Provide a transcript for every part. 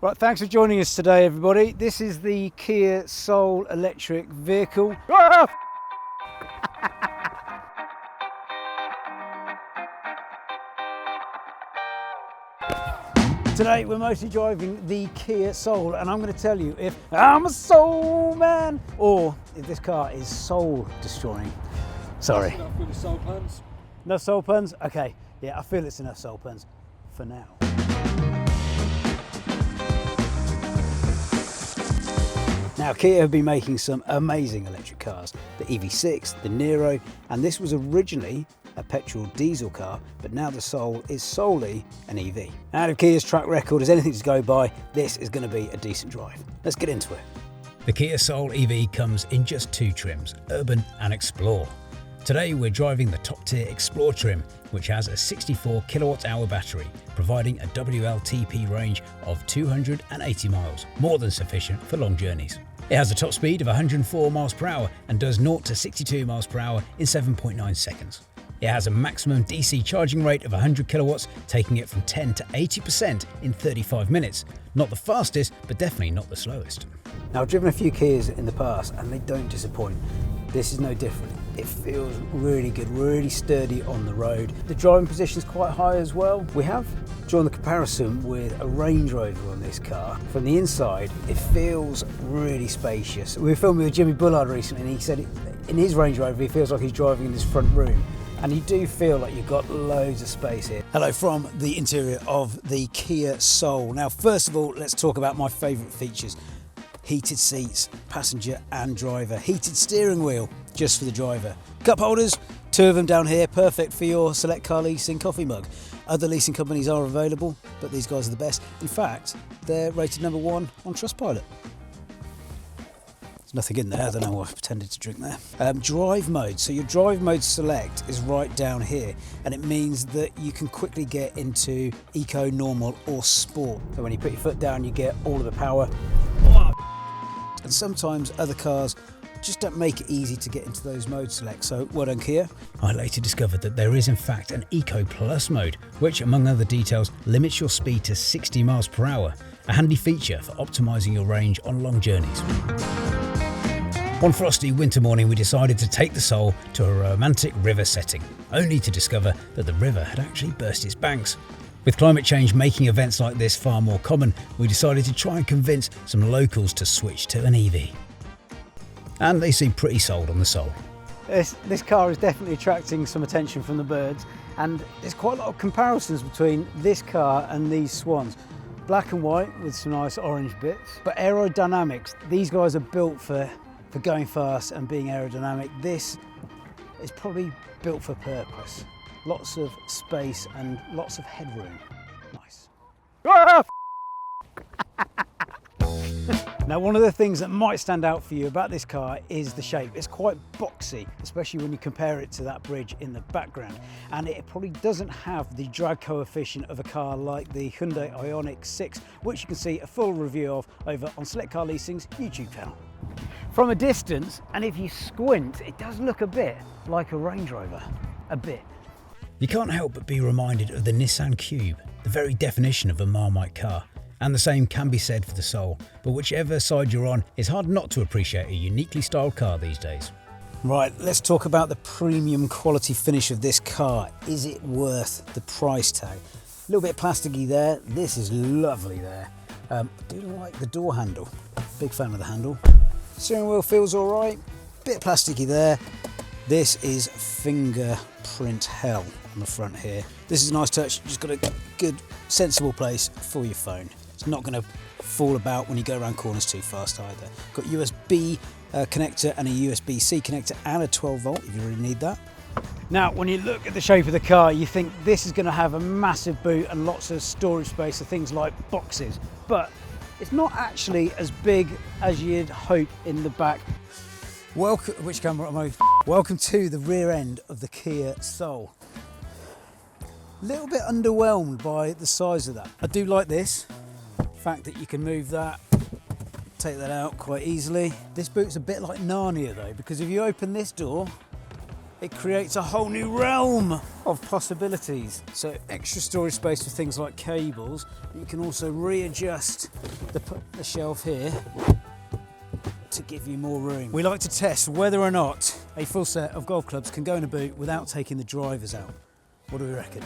Right, thanks for joining us today, everybody. This is the Kia Soul electric vehicle. Ah! Today we're mostly driving the Kia Soul, and I'm going to tell you if I'm a soul man or if this car is soul destroying. Sorry. Enough with the soul puns. Enough soul puns? Okay, yeah, I feel it's enough soul puns for now. Now, Kia have been making some amazing electric cars. The EV6, the Nero, and this was originally a petrol diesel car, but now the Soul is solely an EV. Out of Kia's track record is anything to go by, this is going to be a decent drive. Let's get into it. The Kia Soul EV comes in just two trims, Urban and Explore. Today we're driving the top tier Explore trim, which has a 64 kilowatt-hour battery, providing a WLTP range of 280 miles, more than sufficient for long journeys. It has a top speed of 104 miles per hour and does 0 to 62 miles per hour in 7.9 seconds. It has a maximum DC charging rate of 100 kilowatts, taking it from 10 to 80% in 35 minutes. Not the fastest, but definitely not the slowest. Now, I've driven a few Kias in the past and they don't disappoint. This is no different. It feels really good, really sturdy on the road. The driving position is quite high as well. We have drawn the comparison with a Range Rover on this car. From the inside, it feels really spacious. We were filming with Jimmy Bullard recently and he said in his Range Rover, he feels like he's driving in this front room. And you do feel like you've got loads of space here. Hello from the interior of the Kia Soul. Now, first of all, let's talk about my favourite features. Heated seats, passenger and driver. Heated steering wheel, just for the driver. Cup holders, two of them down here, perfect for your Select Car Leasing coffee mug. Other leasing companies are available, but these guys are the best. In fact, they're rated number 1 on Trustpilot. There's nothing in there, I don't know why I pretended to drink there. Drive mode, so your drive mode select is right down here, and it means that you can quickly get into eco, normal or sport. So when you put your foot down, you get all of the power. And sometimes other cars just don't make it easy to get into those mode selects, so well done Kia. I later discovered that there is in fact an Eco Plus mode, which among other details limits your speed to 60 miles per hour, a handy feature for optimising your range on long journeys. One frosty winter morning we decided to take the Soul to a romantic river setting, only to discover that the river had actually burst its banks. With climate change making events like this far more common, we decided to try and convince some locals to switch to an EV. And they seem pretty sold on the Soul. This car is definitely attracting some attention from the birds, and there's quite a lot of comparisons between this car and these Swans. Black and white with some nice orange bits, but aerodynamics, these guys are built for going fast and being aerodynamic. This is probably built for purpose. Lots of space and lots of headroom. Nice. Now, one of the things that might stand out for you about this car is the shape. It's quite boxy, especially when you compare it to that bridge in the background. And it probably doesn't have the drag coefficient of a car like the Hyundai Ioniq 6, which you can see a full review of over on Select Car Leasing's YouTube channel. From a distance, and if you squint, it does look a bit like a Range Rover, a bit. You can't help but be reminded of the Nissan Cube, the very definition of a Marmite car. And the same can be said for the Soul, but whichever side you're on, it's hard not to appreciate a uniquely styled car these days. Right, let's talk about the premium quality finish of this car. Is it worth the price tag? A little bit plasticky there, this is lovely there. I do like the door handle, big fan of the handle. Steering wheel feels all right, bit plasticky there. This is fingerprint hell on the front here. This is a nice touch, just got a good, sensible place for your phone. It's not going to fall about when you go around corners too fast either. Got USB connector and a USB-C connector and a 12 volt if you really need that. Now, when you look at the shape of the car, you think this is going to have a massive boot and lots of storage space for things like boxes, but it's not actually as big as you'd hope in the back. Welcome, which camera am I? Welcome to the rear end of the Kia Soul. A little bit underwhelmed by the size of that. I do like this, the fact that you can move that, take that out quite easily. This boot's a bit like Narnia though, because if you open this door, it creates a whole new realm of possibilities. So extra storage space for things like cables. You can also readjust the shelf here to give you more room. We like to test whether or not a full set of golf clubs can go in a boot without taking the drivers out. What do we reckon?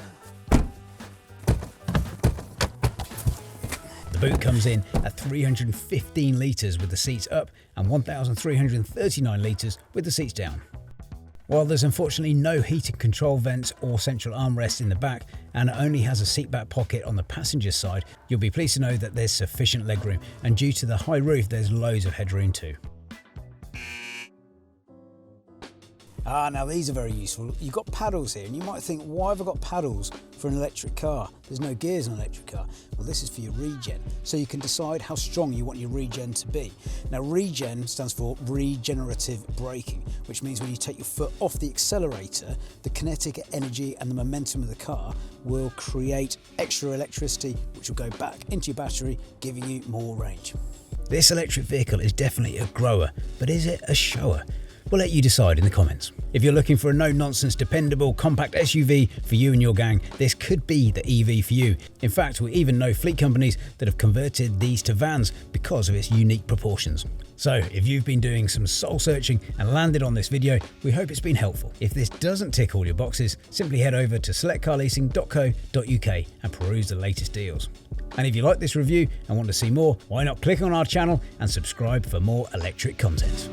The boot comes in at 315 litres with the seats up and 1,339 litres with the seats down. While there's unfortunately no heated control vents or central armrest in the back and it only has a seat back pocket on the passenger side, you'll be pleased to know that there's sufficient legroom, and due to the high roof there's loads of headroom too. Now these are very useful. You've got paddles here, and you might think, why have I got paddles for an electric car? There's no gears in an electric car. Well, this is for your regen, so you can decide how strong you want your regen to be. Now, regen stands for regenerative braking, which means when you take your foot off the accelerator, the kinetic energy and the momentum of the car will create extra electricity, which will go back into your battery, giving you more range. This electric vehicle is definitely a grower, but is it a shower? We'll let you decide in the comments. If you're looking for a no-nonsense, dependable, compact SUV for you and your gang, this could be the EV for you. In fact, we even know fleet companies that have converted these to vans because of its unique proportions. So, if you've been doing some soul searching and landed on this video, we hope it's been helpful. If this doesn't tick all your boxes, simply head over to selectcarleasing.co.uk and peruse the latest deals. And if you like this review and want to see more, why not click on our channel and subscribe for more electric content.